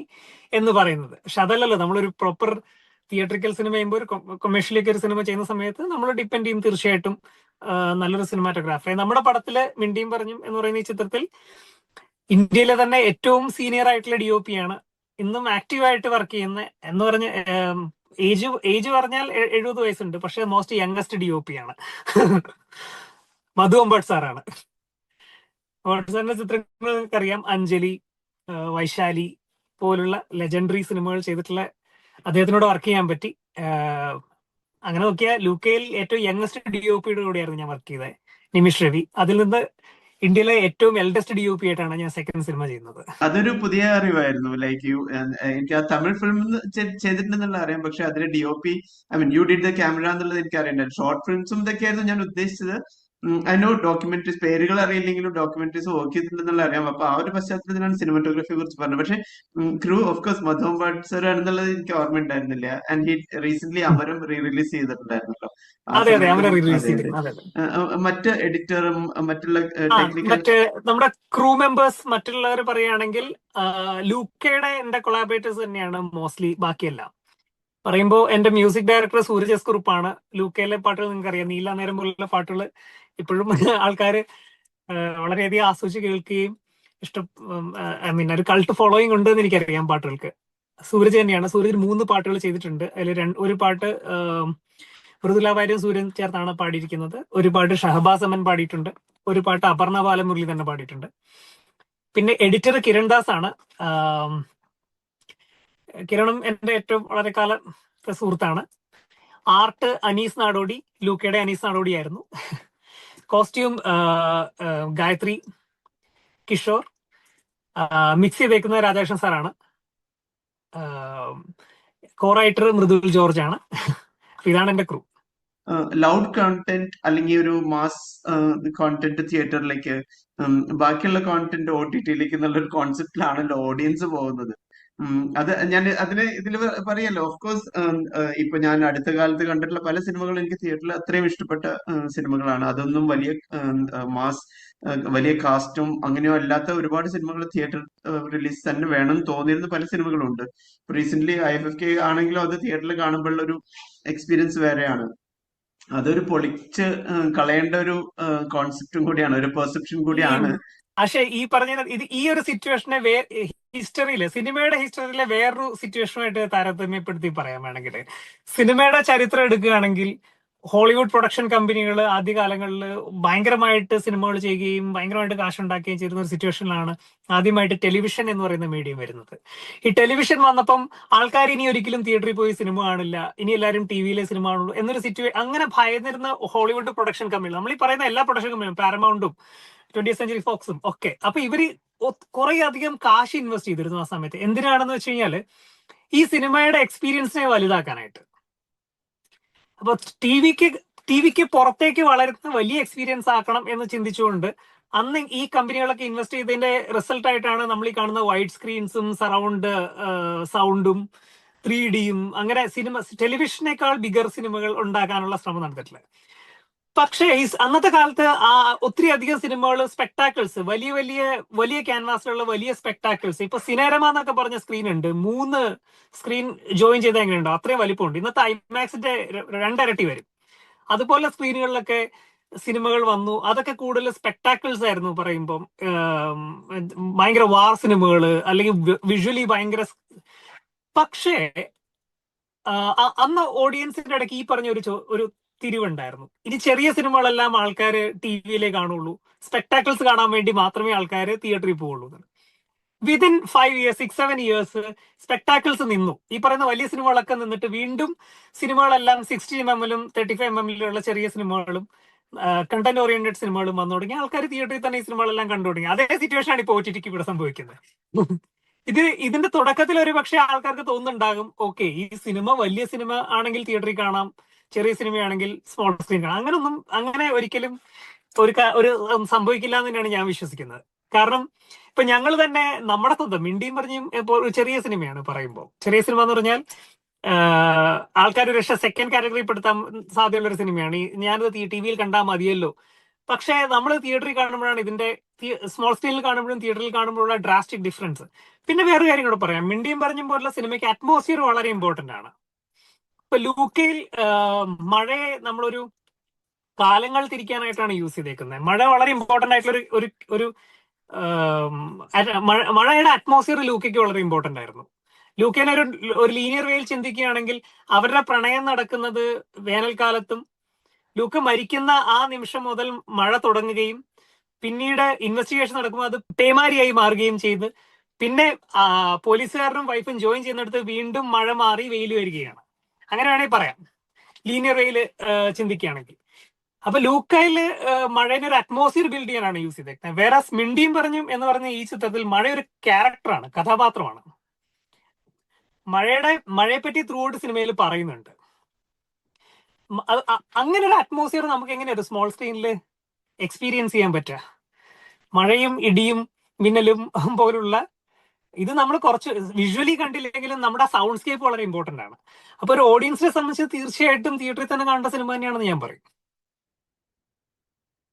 എന്ന് പറയുന്നത്. പക്ഷെ അതല്ലല്ലോ, നമ്മളൊരു പ്രോപ്പർ തിയേറ്ററിക്കൽ സിനിമ ചെയ്യുമ്പോൾ, ഒരു കൊമേഴ്ഷ്യലേക്ക് ഒരു സിനിമ ചെയ്യുന്ന സമയത്ത് നമ്മൾ ഡിപ്പെൻഡ് ചെയ്യും തീർച്ചയായിട്ടും നല്ലൊരു സിനിമാറ്റോഗ്രാഫറെ. നമ്മുടെ പടത്തില് മിണ്ടിയും പറഞ്ഞും എന്ന് പറയുന്ന ഈ ചിത്രത്തിൽ ഇന്ത്യയിലെ തന്നെ ഏറ്റവും സീനിയർ ആയിട്ടുള്ള DOP ആണ്, ഇന്നും ആക്റ്റീവായിട്ട് വർക്ക് ചെയ്യുന്ന എന്ന് പറഞ്ഞ ഏജ് പറഞ്ഞാൽ 70 വയസ്സുണ്ട്, പക്ഷെ മോസ്റ്റ് യങ്ങസ്റ്റ് DOP ആണ്. മധു അമ്പാട്ട് സാറാണ്. സാറിന്റെ ചിത്രങ്ങൾ നിങ്ങൾക്കറിയാം, അഞ്ജലി, വൈശാലി പോലുള്ള ലെജൻഡറി സിനിമകൾ ചെയ്തിട്ടുള്ള അദ്ദേഹത്തിനോട് വർക്ക് ചെയ്യാൻ പറ്റി. അങ്ങനെ നോക്കിയാൽ ലൂക്കയിൽ ഏറ്റവും യങ്ങസ്റ്റ് DOPയുടെ കൂടെയായിരുന്നു ഞാൻ വർക്ക് ചെയ്തത്, നിമിഷ് രവി. അതിൽ നിന്ന് ഇന്ത്യയിലെ ഏറ്റവും എൽഡസ്റ്റ് DOP ആയിട്ടാണ് ഞാൻ സെക്കൻഡ് സിനിമ ചെയ്യുന്നത്. അതൊരു പുതിയ അറിവായിരുന്നു. ലൈക്ക് എനിക്ക് ആ തമിഴ് ഫിലിം ചെയ്തിട്ടുണ്ടെന്നുള്ള അറിയാം, പക്ഷെ അതിലെ DOP, I mean you did the camera എന്നുള്ളത് എനിക്ക് അറിയണ്ടായിരുന്നു. ഷോർട്ട് ഫിലിംസും ഇതൊക്കെയായിരുന്നു ഞാൻ ഉദ്ദേശിച്ചത്. ഐ നോ ഡോക്യുമെന്ററീസ്, പേരുകൾ അറിയില്ലെങ്കിലും ഡോക്യുമെന്ററീസ് വർക്ക് ചെയ്തിട്ടുണ്ടെന്നുള്ള അറിയാം. അപ്പൊ ആ ഒരു പശ്ചാത്തലത്തിലാണ് സിനിമാറ്റോഗ്രഫിയെ കുറിച്ച് പറഞ്ഞത്. പക്ഷെ ക്രൂ ഓഫ് കോഴ്സ് മധോം ഭട്ട് സർ ആണെന്നുള്ളത് എനിക്ക് ഓർമ്മ ഉണ്ടായിരുന്നില്ല. And he recent Amaram release ചെയ്തിട്ടുണ്ടായിരുന്നല്ലോ ആ അതെ അതെ, അവനെ സമയത്ത്. റിലീസ് അതെ അതെ. ചെയ്തിരുന്നു. അതെ അതെ. മറ്റ് എഡിറ്ററും മറ്റുള്ള ടെക്നിക്കൽ മറ്റേ നമ്മുടെ ക്രൂ മെമ്പേഴ്സ് മറ്റുള്ളവർ പറയുകയാണെങ്കിൽ ലൂക്കയുടെ എന്റെ കൊളാബറേറ്റേഴ്സ് തന്നെയാണ് മോസ്റ്റ്ലി. ബാക്കിയെല്ലാം പറയുമ്പോൾ എന്റെ മ്യൂസിക് ഡയറക്ടർ സൂരജ് എസ് കുറുപ്പാണ്. ലൂക്കയിലെ പാട്ടുകൾ നിങ്ങൾക്ക് അറിയാം, നീല നേരം പോലുള്ള പാട്ടുകൾ ഇപ്പോഴും ആൾക്കാർ വളരെയധികം ആസ്വദിച്ച് കേൾക്കുകയും ഇഷ്ടം, ഐ മീൻ ഒരു കൾട്ട് ഫോളോയിങ് ഉണ്ട് എന്ന് എനിക്കറിയാം പാട്ടുകൾക്ക്. സൂരജ് തന്നെയാണ്. സൂരജ് 3 പാട്ടുകൾ ചെയ്തിട്ടുണ്ട്. അതിൽ ഒരു പാട്ട് മൃദുല വാര്യരും സൂര്യൻ ചേർത്താണ് പാടിയിരിക്കുന്നത്. ഒരു പാട്ട് ഷഹബാസ് അമൻ പാടിയിട്ടുണ്ട്. ഒരു പാട്ട് അപർണ ബാലമുരളി തന്നെ പാടിയിട്ടുണ്ട്. പിന്നെ എഡിറ്റർ കിരൺ ദാസ് ആണ്. കിരണും എന്റെ ഏറ്റവും വളരെ കാലത്തെ സുഹൃത്താണ്. ആർട്ട് അനീസ് നാടോടി, ലൂക്കയുടെ അനീസ് നാടോടി ആയിരുന്നു. കോസ്റ്റ്യൂം ഗായത്രി കിഷോർ, മിക്സ് ചെയ്തേക്കുന്ന രാധാകൃഷ്ണൻ സാറാണ്. കോ-റൈറ്റർ മൃദുൽ ജോർജ് ആണ്. ഇതാണ് എന്റെ ക്രൂ. ലൗഡ് കോണ്ടന്റ് അല്ലെങ്കിൽ ഒരു മാസ് കോണ്ടന്റ് തിയേറ്ററിലേക്ക്, ബാക്കിയുള്ള കോണ്ടന്റ് OTT-യിലേക്ക് എന്നുള്ളൊരു കോൺസെപ്റ്റിലാണല്ലോ ഓഡിയൻസ് പോകുന്നത്. അത് ഞാൻ അതിന് ഇതിൽ പറയല്ലോ. ഓഫ് കോഴ്സ് ഇപ്പൊ ഞാൻ അടുത്ത കാലത്ത് കണ്ടിട്ടുള്ള പല സിനിമകളും എനിക്ക് തിയേറ്ററിൽ അത്രയും ഇഷ്ടപ്പെട്ട സിനിമകളാണ്. അതൊന്നും വലിയ മാസ്, വലിയ കാസ്റ്റും അങ്ങനെയോ അല്ലാത്ത ഒരുപാട് സിനിമകൾ തിയേറ്റർ റിലീസ് തന്നെ വേണം തോന്നിയിരുന്ന പല സിനിമകളും ഉണ്ട്. റീസെന്റ് IFFK ആണെങ്കിലും അത് തിയേറ്ററിൽ കാണുമ്പോഴുള്ള ഒരു എക്സ്പീരിയൻസ് വേറെയാണ്. അതൊരു പൊളിച്ച് കളയേണ്ട ഒരു കോൺസെപ്റ്റും കൂടിയാണ്, ഒരു പെർസെപ്ഷൻ കൂടിയാണ്. പക്ഷെ ഈ പറഞ്ഞ ഇത് ഈ ഒരു സിറ്റുവേഷനെ ഹിസ്റ്ററിയില്, സിനിമയുടെ ഹിസ്റ്ററിയിലെ വേറൊരു സിറ്റുവേഷനുമായിട്ട് താരതമ്യപ്പെടുത്തി പറയാൻ വേണമെങ്കിൽ, സിനിമയുടെ ചരിത്രം എടുക്കുകയാണെങ്കിൽ ഹോളിവുഡ് പ്രൊഡക്ഷൻ കമ്പനികൾ ആദ്യകാലങ്ങളിൽ ഭയങ്കരമായിട്ട് സിനിമകൾ ചെയ്യുകയും ഭയങ്കരമായിട്ട് കാശുണ്ടാക്കുകയും ചെയ്യുന്ന ഒരു സിറ്റുവേഷനിലാണ് ആദ്യമായിട്ട് ടെലിവിഷൻ എന്ന് പറയുന്ന മീഡിയം വരുന്നത്. ഈ ടെലിവിഷൻ വന്നപ്പം ആൾക്കാർ ഇനി ഒരിക്കലും തിയേറ്ററിൽ പോയി സിനിമ കാണില്ല, ഇനി എല്ലാവരും TV-യിലെ സിനിമ കാണുള്ളൂ എന്നൊരു അങ്ങനെ ഭയന്നിരുന്ന ഹോളിവുഡ് പ്രൊഡക്ഷൻ കമ്പനികൾ, നമ്മൾ ഈ പറയുന്ന എല്ലാ പ്രൊഡക്ഷൻ കമ്പനികളും, പാരമൗണ്ടും 20th സെഞ്ചുറി ഫോക്സും ഒക്കെ, അപ്പൊ ഇവര് കുറെ അധികം കാശ് ഇൻവെസ്റ്റ് ചെയ്തിരുന്നു ആ സമയത്ത്. എന്തിനാണെന്ന് വെച്ച് കഴിഞ്ഞാല് ഈ സിനിമയുടെ എക്സ്പീരിയൻസിനെ വലുതാക്കാനായിട്ട്. അപ്പൊ ടിവിക്ക് പുറത്തേക്ക് വളരുന്ന വലിയ എക്സ്പീരിയൻസ് ആക്കണം എന്ന് ചിന്തിച്ചുകൊണ്ട് അന്ന് ഈ കമ്പനികളൊക്കെ ഇൻവെസ്റ്റ് ചെയ്തതിന്റെ റിസൾട്ട് ആയിട്ടാണ് നമ്മൾ ഈ കാണുന്ന വൈഡ് സ്ക്രീൻസും സറൗണ്ട് സൗണ്ടും 3Dയും അങ്ങനെ ടെലിവിഷനേക്കാൾ ബിഗർ സിനിമകൾ ഉണ്ടാക്കാനുള്ള ശ്രമം നടത്തിയിട്ടുള്ളത്. പക്ഷേ അന്നത്തെ കാലത്ത് ഒത്തിരി അധികം സിനിമകൾ, സ്പെക്ടാക്കിൾസ്, വലിയ ക്യാൻവാസിലുള്ള വലിയ സ്പെക്ടാക്കിൾസ്, ഇപ്പൊ സിനേരമ എന്നൊക്കെ പറഞ്ഞ സ്ക്രീൻ ഉണ്ട്, 3 സ്ക്രീൻ ജോയിൻ ചെയ്ത് എങ്ങനെയുണ്ടോ അത്രയും വലിപ്പമുണ്ട്. ഇന്നത്തെ IMAXന്റെ 2 ഇരട്ടി വരും. അതുപോലെ സ്ക്രീനുകളിലൊക്കെ സിനിമകൾ വന്നു. അതൊക്കെ കൂടുതൽ സ്പെക്ടാക്കിൾസ് ആയിരുന്നു. പറയുമ്പോൾ ഭയങ്കര വാർ സിനിമകൾ അല്ലെങ്കിൽ വിഷ്വലി ഭയങ്കര. പക്ഷേ അന്ന് ഓഡിയൻസിന്റെ ഇടയ്ക്ക് ഈ പറഞ്ഞ ഒരു തിരിവുണ്ടായിരുന്നു. ഇനി ചെറിയ സിനിമകളെല്ലാം ആൾക്കാർ TV-യിലേ കാണുള്ളൂ, സ്പെക്ടാക്കിൾസ് കാണാൻ വേണ്ടി മാത്രമേ ആൾക്കാർ തിയേറ്ററിൽ പോവുള്ളൂ. വിതിൻ 5 years 6-7 years സ്പെക്ടാക്കിൾസ് നിന്നു. ഈ പറയുന്ന വലിയ സിനിമകളൊക്കെ നിന്നിട്ട് വീണ്ടും സിനിമകളെല്ലാം 60mm 35mm ചെറിയ സിനിമകളും കണ്ടന്റ് ഓറിയന്റഡ് സിനിമകളും വന്നു തുടങ്ങി. ആൾക്കാർ തിയേറ്ററിൽ തന്നെ ഈ സിനിമകളെല്ലാം കണ്ടു തുടങ്ങി. അതേ സിറ്റുവേഷൻ ആണ് ഇപ്പോൾ OTT-ക്ക് ഇവിടെ സംഭവിക്കുന്നത്. ഇതിന്റെ തുടക്കത്തിൽ ഒരു പക്ഷേ ആൾക്കാർക്ക് തോന്നുന്നുണ്ടാകും, ഓക്കെ ഈ സിനിമ വലിയ സിനിമ ആണെങ്കിൽ തിയേറ്ററിൽ കാണാം, ചെറിയ സിനിമയാണെങ്കിൽ സ്മോൾ സ്ക്രീൻ കാണാം. അങ്ങനെ ഒരിക്കലും ഒരു സംഭവിക്കില്ല എന്ന് തന്നെയാണ് ഞാൻ വിശ്വസിക്കുന്നത്. കാരണം ഇപ്പൊ ഞങ്ങൾ തന്നെ നമ്മുടെ സ്വന്തം മിണ്ടിയും പറഞ്ഞും ഇപ്പോൾ ഒരു ചെറിയ സിനിമയാണ് പറയുമ്പോൾ, ചെറിയ സിനിമ എന്ന് പറഞ്ഞാൽ ആൾക്കാർ ഒരു സെക്കൻഡ് കാറ്റഗറി പെടുത്താൻ സാധ്യതയുള്ള ഒരു സിനിമയാണ്. ഞാനത് TV-യിൽ കണ്ടാൽ മതിയല്ലോ. പക്ഷേ നമ്മൾ തിയേറ്ററിൽ കാണുമ്പോഴാണ് ഇതിന്റെ, സ്മോൾ സ്ക്രീനിൽ കാണുമ്പോഴും തിയേറ്ററിൽ കാണുമ്പോഴുള്ള ഡ്രാസ്റ്റിക് ഡിഫറൻസ്. പിന്നെ വേറൊരു കാര്യം കൂടെ പറയാം, മിണ്ടിയും പറഞ്ഞും പോലുള്ള സിനിമയ്ക്ക് അറ്റ്മോസ്ഫിയർ വളരെ ഇമ്പോർട്ടന്റ് ആണ്. ഇപ്പൊ ലൂക്കയിൽ മഴയെ നമ്മളൊരു കാലങ്ങൾ തിരിക്കാനായിട്ടാണ് യൂസ് ചെയ്തേക്കുന്നത്. മഴ വളരെ ഇമ്പോർട്ടന്റ് ആയിട്ടുള്ള ഒരു മഴയുടെ അറ്റ്മോസ്ഫിയർ ലൂക്കയ്ക്ക് വളരെ ഇമ്പോർട്ടന്റ് ആയിരുന്നു. ലൂക്കേനെ ഒരു ലീനിയർ വേയിൽ ചിന്തിക്കുകയാണെങ്കിൽ അവരുടെ പ്രണയം നടക്കുന്നത് വേനൽക്കാലത്തും ലൂക്ക മരിക്കുന്ന ആ നിമിഷം മുതൽ മഴ തുടങ്ങുകയും പിന്നീട് ഇൻവെസ്റ്റിഗേഷൻ നടക്കുമ്പോൾ അത് പേമാരിയായി മാറുകയും ചെയ്ത് പിന്നെ പോലീസുകാരനും വൈഫും ജോയിൻ ചെയ്യുന്നിടത്ത് വീണ്ടും മഴ മാറി വെയിൽ വരികയാണ്. അങ്ങനെ വേണമെങ്കിൽ പറയാം, ലീനിയർ വേയിൽ ചിന്തിക്കുകയാണെങ്കിൽ. അപ്പൊ ലൂക്കയില് മഴയുടെ ഒരു അറ്റ്മോസ്ഫിയർ ബിൽഡ് ചെയ്യാനാണ് യൂസ് ചെയ്തേക്കുന്നത്. വേറെ മിണ്ടിയും പറഞ്ഞും എന്ന് പറഞ്ഞ ഈ ചിത്രത്തിൽ മഴ ഒരു ക്യാരക്ടറാണ്, കഥാപാത്രമാണ്. മഴയെ പറ്റി ത്രൂ ഔട്ട് സിനിമയിൽ പറയുന്നുണ്ട്. അങ്ങനെ ഒരു അറ്റ്മോസ്ഫിയർ നമുക്ക് എങ്ങനെ ഒരു സ്മോൾ സ്ക്രീനിൽ എക്സ്പീരിയൻസ് ചെയ്യാൻ പറ്റുക? മഴയും ഇടിയും മിന്നലും പോലുള്ള ഇത് നമ്മൾ കുറച്ച് വിഷ്വലി കണ്ടില്ലെങ്കിലും നമ്മുടെ സൗണ്ട് സ്കേപ്പ് വളരെ ഇമ്പോർട്ടന്റ് ആണ്. അപ്പൊ ഒരു ഓഡിയൻസിനെ സംബന്ധിച്ച് തീർച്ചയായിട്ടും തിയേറ്ററിൽ തന്നെ കാണേണ്ട സിനിമ തന്നെയാണെന്ന് ഞാൻ പറയും.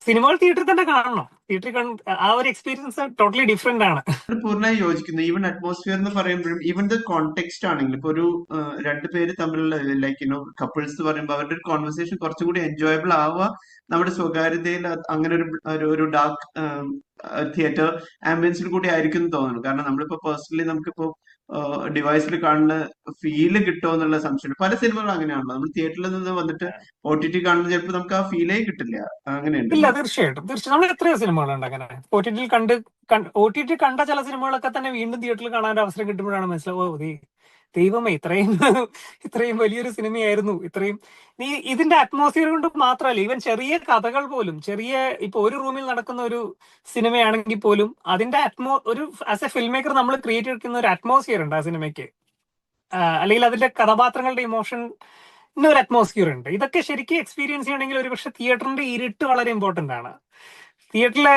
സിനിമകൾ തിയേറ്ററിൽ തന്നെ കാണണം. തിയേറ്ററിൽ ആ ഒരു എക്സ്പീരിയൻസ് ടോട്ടലി ഡിഫറെന്റ് ആണ്. പൂർണ്ണമായി യോജിക്കുന്നു. ഈവൻ അറ്റ്മോസ്ഫിയർ എന്ന് പറയുമ്പോഴും ഈവൻ ദ കോണ്ടെക്സ്റ്റ് ആണെങ്കിലും ഇപ്പൊ ഒരു രണ്ടുപേര് തമ്മിലുള്ള ലൈക്ക് കപ്പിൾസ് എന്ന് പറയുമ്പോൾ അവരുടെ ഒരു കോൺവെർസേഷൻ കുറച്ചും കൂടി എൻജോയബിൾ ആവുക നമ്മുടെ സ്വകാര്യതയിൽ അങ്ങനെ ഒരു ഡാർക്ക് തിയേറ്റർ ആംബിയൻസിൽ കൂടി ആയിരിക്കും എന്ന് തോന്നുന്നു. കാരണം നമ്മളിപ്പോ പേഴ്സണലി നമുക്കിപ്പോ ഡിവൈസിൽ കാണുന്ന ഫീല് കിട്ടുമോ എന്നുള്ള സംശയം. പല സിനിമകളും അങ്ങനെയാണല്ലോ, നമ്മൾ തിയേറ്ററിൽ നിന്ന് വന്നിട്ട് OTT കാണുന്നത് ചിലപ്പോൾ നമുക്ക് ആ ഫീലേ കിട്ടില്ല. ഇല്ല, അങ്ങനെയുണ്ടല്ലോ. തീർച്ചയായിട്ടും നമ്മൾ എത്രയോ സിനിമകളുണ്ട് അങ്ങനെ OTT കണ്ട ചില സിനിമകളൊക്കെ തന്നെ വീണ്ടും തിയേറ്ററിൽ കാണാൻ ഒരു അവസരം കിട്ടുമ്പോഴാണ് മനസ്സിലാവും, ദൈവമേ, ഇത്രയും വലിയൊരു സിനിമയായിരുന്നു. ഇതിന്റെ അറ്റ്മോസ്ഫിയർ കൊണ്ട് മാത്രമല്ല, ഈവൻ ചെറിയ കഥകൾ പോലും, ഇപ്പൊ ഒരു റൂമിൽ നടക്കുന്ന ഒരു സിനിമയാണെങ്കിൽ പോലും അതിന്റെ ഒരു ആസ് എ ഫിൽം മേക്കർ നമ്മൾ ക്രിയേറ്റ് ചെയ്തിരിക്കുന്ന ഒരു അറ്റ്മോസ്ഫിയർ ഉണ്ട് ആ സിനിമയ്ക്ക്. അല്ലെങ്കിൽ അതിന്റെ കഥാപാത്രങ്ങളുടെ ഇമോഷൻ ഒരു അറ്റ്മോസ്ഫിയർ ഉണ്ട്. ഇതൊക്കെ ശരിക്കും എക്സ്പീരിയൻസ് ചെയ്യണമെങ്കിൽ ഒരുപക്ഷെ തിയേറ്ററിന്റെ ഇരുട്ട് വളരെ ഇമ്പോർട്ടന്റ് ആണ്. തിയേറ്ററിലെ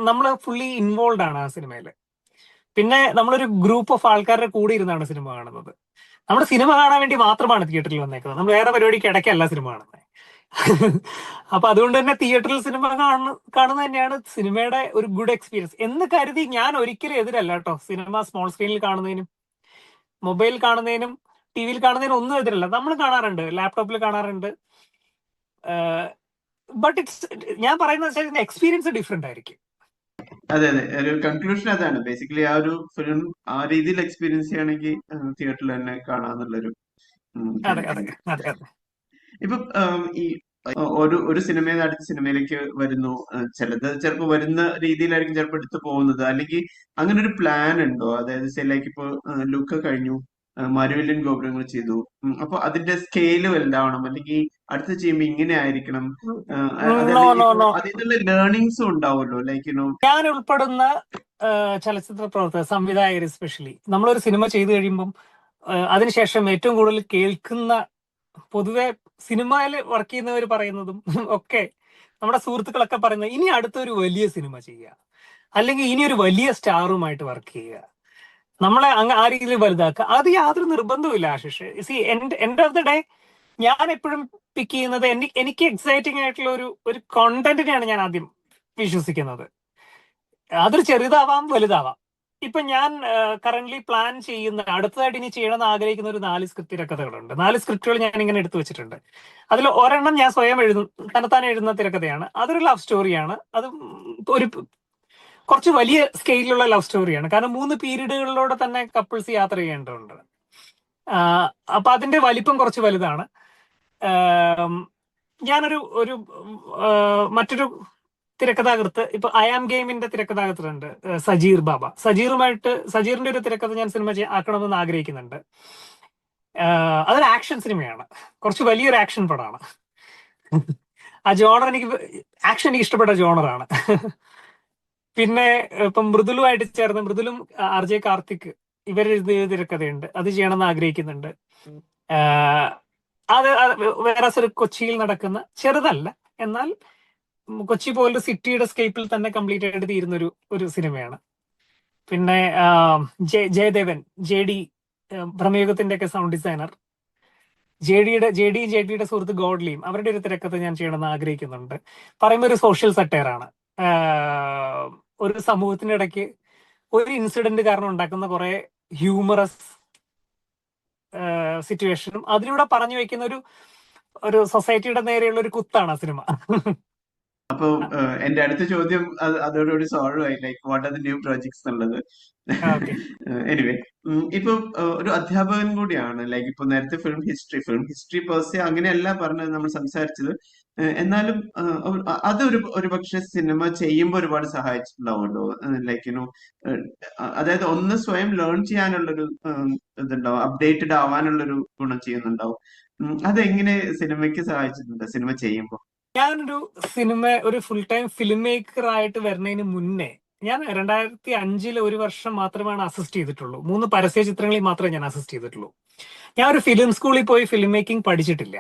നമ്മൾ ഫുള്ളി ഇൻവോൾവ് ആണ് ആ സിനിമയിൽ. പിന്നെ നമ്മളൊരു ഗ്രൂപ്പ് ഓഫ് ആൾക്കാരുടെ കൂടെ ഇരുന്നാണ് സിനിമ കാണുന്നത്. നമ്മൾ സിനിമ കാണാൻ വേണ്ടി മാത്രമാണ് തിയേറ്ററിൽ വന്നേക്കുന്നത്. നമ്മൾ വേറെ പരിപാടിക്ക് ഇടയ്ക്കല്ല സിനിമ കാണുന്നത്. അപ്പൊ അതുകൊണ്ട് തന്നെ തിയേറ്ററിൽ സിനിമ കാണുന്നത് തന്നെയാണ് സിനിമയുടെ ഒരു ഗുഡ് എക്സ്പീരിയൻസ് എന്ന് കരുതി ഞാൻ ഒരിക്കലും എതിരല്ല കേട്ടോ. സിനിമ സ്മോൾ സ്ക്രീനിൽ കാണുന്നതിനും മൊബൈൽ കാണുന്നതിനും TV-യിൽ കാണുന്നതിനും ഒന്നും എതിരല്ല. നമ്മൾ കാണാറുണ്ട്, ലാപ്ടോപ്പിൽ കാണാറുണ്ട്. ബട്ട് ഞാൻ പറയുന്നത് എക്സ്പീരിയൻസ് ഡിഫറെന്റ് ആയിരിക്കും. അതെ അതെ, ഒരു കൺക്ലൂഷൻ അതാണ്. ബേസിക്കലി ആ ഒരു ഫിലിം ആ രീതിയിൽ എക്സ്പീരിയൻസ് ചെയ്യണമെങ്കിൽ തിയേറ്ററിൽ തന്നെ കാണാന്നുള്ളൊരു അതെ അതെ അതെ അതെ. ഇപ്പൊ ഈ ഒരു സിനിമയിൽ നിന്ന് അടുത്ത സിനിമയിലേക്ക് വരുന്നു. ചിലപ്പോൾ വരുന്ന രീതിയിലായിരിക്കും ചിലപ്പോൾ എടുത്തു പോകുന്നത്. അല്ലെങ്കിൽ അങ്ങനെ ഒരു പ്ലാൻ ഉണ്ടോ? അതായത് ലൈക്ക് ഇപ്പൊ ലുക്ക കഴിഞ്ഞു, മരുവില്ലൻ ഗോപുരങ്ങൾ ചെയ്തു. അപ്പൊ അതിന്റെ സ്കെയില് വലുതാവണം, അല്ലെങ്കിൽ അടുത്ത് ചെയ്യുമ്പോൾ ഇങ്ങനെ ആയിരിക്കണം. അതിൽ നിന്നുള്ള ലേണിങ്സും ഉണ്ടാവുമല്ലോ. ലൈക്ക് ഞാൻ ഉൾപ്പെടുന്ന ചലച്ചിത്ര പ്രവർത്തകർ, സംവിധായകർ എസ്പെഷ്യലി, നമ്മളൊരു സിനിമ ചെയ്തു കഴിയുമ്പം അതിനുശേഷം ഏറ്റവും കൂടുതൽ കേൾക്കുന്ന, പൊതുവെ സിനിമയിൽ വർക്ക് ചെയ്യുന്നവർ പറയുന്നതും ഒക്കെ നമ്മുടെ സുഹൃത്തുക്കളൊക്കെ പറയുന്നത്, ഇനി അടുത്തൊരു വലിയ സിനിമ ചെയ്യുക, അല്ലെങ്കിൽ ഇനി ഒരു വലിയ സ്റ്റാറുമായിട്ട് വർക്ക് ചെയ്യുക, നമ്മളെ ആ രീതിയിൽ വലുതാക്കുക. അത് യാതൊരു നിർബന്ധവുമില്ല Ashish. End of the day ഞാൻ എപ്പോഴും പിക്ക് ചെയ്യുന്നത് എനിക്ക് എക്സൈറ്റിംഗ് ആയിട്ടുള്ള ഒരു കോണ്ടന്റിനെയാണ് ഞാൻ ആദ്യം വിശ്വസിക്കുന്നത്. അതൊരു ചെറുതാവാം വലുതാവാം. ഇപ്പൊ ഞാൻ കറന്റ്ലി പ്ലാൻ ചെയ്യുന്ന, അടുത്തതായിട്ട് ഇനി ചെയ്യണമെന്ന് ആഗ്രഹിക്കുന്ന ഒരു 4 സ്ക്രിപ്റ്റ് തിരക്കഥകളുണ്ട്. 4 സ്ക്രിപ്റ്റുകൾ ഞാൻ ഇങ്ങനെ എടുത്തു വെച്ചിട്ടുണ്ട്. അതിൽ ഒരെണ്ണം ഞാൻ സ്വയം തന്നെത്താനെ എഴുതുന്ന തിരക്കഥയാണ്. അതൊരു ലവ് സ്റ്റോറിയാണ്. അത് ഒരു കുറച്ച് വലിയ സ്കെയിലുള്ള ലവ് സ്റ്റോറിയാണ്. കാരണം 3 പീരീഡുകളിലൂടെ തന്നെ കപ്പിൾസ് യാത്ര ചെയ്യേണ്ടതുണ്ട്. അപ്പൊ അതിന്റെ വലിപ്പം കുറച്ച് വലുതാണ്. ഞാനൊരു മറ്റൊരു തിരക്കഥാകൃത്ത്, ഇപ്പൊ ഐ ആം ഗെയിമിന്റെ തിരക്കഥാകൃത്തുണ്ട് സജീർ ബാബ. സജീറിന്റെ ഒരു തിരക്കഥ ഞാൻ സിനിമ ആക്കണമെന്ന് ആഗ്രഹിക്കുന്നുണ്ട്. അതൊരു ആക്ഷൻ സിനിമയാണ്, കുറച്ച് വലിയൊരു ആക്ഷൻ പടമാണ്. ആ ജോണർ ആക്ഷൻ എനിക്ക് ഇഷ്ടപ്പെട്ട ജോണറാണ്. പിന്നെ ഇപ്പം മൃദുലുമായിട്ട് ചേർന്ന്, മൃദുലും RJ കാർത്തിക് ഇവരെഴുതിയ തിരക്കഥയുണ്ട്, അത് ചെയ്യണമെന്ന് ആഗ്രഹിക്കുന്നുണ്ട്. അത് വേറെ ഒരു കൊച്ചിയിൽ നടക്കുന്ന, ചെറുതല്ല എന്നാൽ കൊച്ചി പോലൊരു സിറ്റിയുടെ സ്കേപ്പിൽ തന്നെ കംപ്ലീറ്റ് ആയിട്ട് തീരുന്ന ഒരു സിനിമയാണ്. പിന്നെ ജയദേവൻ, JD, ഭ്രമയുഗത്തിന്റെ ഒക്കെ സൗണ്ട് ഡിസൈനർ, JDയുടെ സുഹൃത്ത് ഗോഡ്ലിയും, അവരുടെ ഒരു തിരക്കഥ ഞാൻ ചെയ്യണമെന്ന് ആഗ്രഹിക്കുന്നുണ്ട്. പറയുമ്പോൾ ഒരു സോഷ്യൽ സട്ടയറാണ്. ഒരു സമൂഹത്തിനിടയ്ക്ക് ഒരു ഇൻസിഡന്റ് കാരണം ഉണ്ടാക്കുന്ന കുറെ ഹ്യൂമറസ് സിറ്റുവേഷനും അതിലൂടെ പറഞ്ഞു വെക്കുന്ന ഒരു സൊസൈറ്റിയുടെ നേരെയുള്ള ഒരു കുത്താണ് ആ സിനിമ. അപ്പൊ എന്റെ അടുത്ത ചോദ്യം അതോടുകൂടി സോൾവ് ആയി, like what are the new projects എന്നുള്ളത്. എനിവേ, ഇപ്പൊ ഒരു അധ്യാപകൻ കൂടിയാണ്. ലൈക്ക് ഇപ്പൊ നേരത്തെ ഫിലിം ഹിസ്റ്ററി പേഴ്സെ അങ്ങനെയല്ല പറഞ്ഞത് നമ്മൾ സംസാരിച്ചത്. എന്നാലും ഒരു പക്ഷെ സിനിമ ചെയ്യുമ്പോൾ ഒരുപാട് സഹായിച്ചിട്ടുണ്ടാവുമല്ലോ. ലൈക്ക് അതായത് ഒന്ന് സ്വയം ലേൺ ചെയ്യാനുള്ളൊരു ഇതുണ്ടാവും, അപ്ഡേറ്റഡ് ആവാനുള്ളൊരു ഗുണം ചെയ്യുന്നുണ്ടാവും. അതെങ്ങനെ സിനിമയ്ക്ക് സഹായിച്ചിട്ടുണ്ട് സിനിമ ചെയ്യുമ്പോൾ? ഞാനൊരു ഒരു ഫുൾ ടൈം ഫിലിം മേക്കർ ആയിട്ട് വരുന്നതിന് മുന്നേ ഞാൻ 2005 ഒരു വർഷം മാത്രമാണ് അസിസ്റ്റ് ചെയ്തിട്ടുള്ളൂ. 3 പരസ്യ ചിത്രങ്ങളിൽ മാത്രമേ ഞാൻ അസിസ്റ്റ് ചെയ്തിട്ടുള്ളൂ. ഞാൻ ഒരു ഫിലിം സ്കൂളിൽ പോയി ഫിലിം മേക്കിംഗ് പഠിച്ചിട്ടില്ല.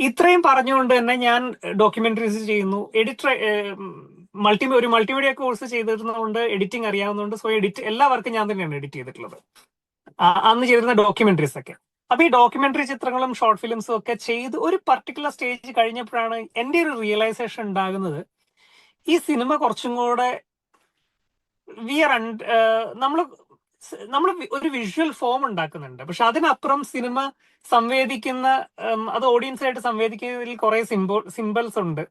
ഇത്രയും പറഞ്ഞുകൊണ്ട് തന്നെ ഞാൻ ഡോക്യുമെന്ററീസ് ചെയ്യുന്നു, ഒരു മൾട്ടിമീഡിയ കോഴ്സ് ചെയ്തിരുന്നതുകൊണ്ട് എഡിറ്റിംഗ് അറിയാവുന്നതുകൊണ്ട് എല്ലാ വർക്കും ഞാൻ തന്നെയാണ് എഡിറ്റ് ചെയ്തിട്ടുള്ളത്. അന്ന് ചെയ്തിരുന്ന ഡോക്യുമെന്ററീസ് ഒക്കെ. അപ്പൊ ഈ ഡോക്യുമെന്ററി ചിത്രങ്ങളും ഷോർട്ട് ഫിലിംസും ഒക്കെ ചെയ്ത് ഒരു പർട്ടിക്കുലർ സ്റ്റേജ് കഴിഞ്ഞപ്പോഴാണ് എന്റെ ഒരു റിയലൈസേഷൻ ഉണ്ടാകുന്നത്, ഈ സിനിമ കുറച്ചും കൂടെ നമ്മൾ നമ്മൾ ഒരു വിഷ്വൽ ഫോം ഉണ്ടാക്കുന്നുണ്ട്, പക്ഷെ അതിനപ്പുറം സിനിമ സംവേദിക്കുന്ന, അത് ഓഡിയൻസായിട്ട് സംവേദിക്കുന്നതിൽ കുറെ സിമ്പിൾസ് ഉണ്ട്.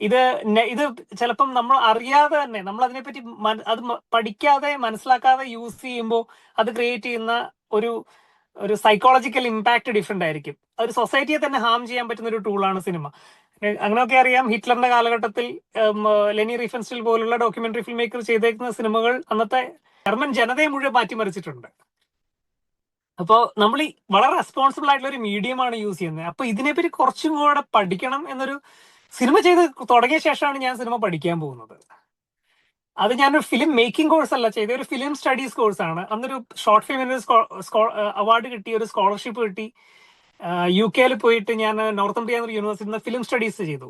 ഇത് ചിലപ്പം നമ്മൾ അറിയാതെ തന്നെ, നമ്മൾ അതിനെപ്പറ്റി പഠിക്കാതെ മനസ്സിലാക്കാതെ യൂസ് ചെയ്യുമ്പോൾ അത് ക്രിയേറ്റ് ചെയ്യുന്ന ഒരു സൈക്കോളജിക്കൽ ഇമ്പാക്ട് ഡിഫറെന്റ് ആയിരിക്കും. ഒരു സൊസൈറ്റിയെ തന്നെ ഹാം ചെയ്യാൻ പറ്റുന്ന ഒരു ടൂളാണ് സിനിമ. അങ്ങനെയൊക്കെ അറിയാം, ഹിറ്റ്ലറിന്റെ കാലഘട്ടത്തിൽ ലെനി റീഫൻസ്റ്റൽ പോലുള്ള ഡോക്യുമെന്ററി ഫിൽം മേക്കർ ചെയ്തേക്കുന്ന സിനിമകൾ അന്നത്തെ ജർമ്മൻ ജനതയെ മുഴുവൻ മാറ്റിമറിച്ചിട്ടുണ്ട്. അപ്പോൾ നമ്മൾ ഈ വളരെ റെസ്പോൺസിബിൾ ആയിട്ടുള്ള ഒരു മീഡിയമാണ് യൂസ് ചെയ്യുന്നത്. അപ്പൊ ഇതിനെപ്പറ്റി കുറച്ചും കൂടെ പഠിക്കണം എന്നൊരു സിനിമ ചെയ്ത് തുടങ്ങിയ ശേഷമാണ് ഞാൻ സിനിമ പഠിക്കാൻ പോകുന്നത്. അത് ഞാനൊരു ഫിലിം മേക്കിംഗ് കോഴ്സ് അല്ല ചെയ്തത്, ഒരു ഫിലിം സ്റ്റഡീസ് കോഴ്സാണ്. അന്നൊരു ഷോർട്ട് ഫിലിമിന് അവാർഡ് കിട്ടി, ഒരു സ്കോളർഷിപ്പ് കിട്ടി. UK പോയിട്ട് ഞാൻ നോർത്ത് ഇന്ത്യ യൂണിവേഴ്സിറ്റിയിൽ ഫിലിം സ്റ്റഡീസ് ചെയ്തു.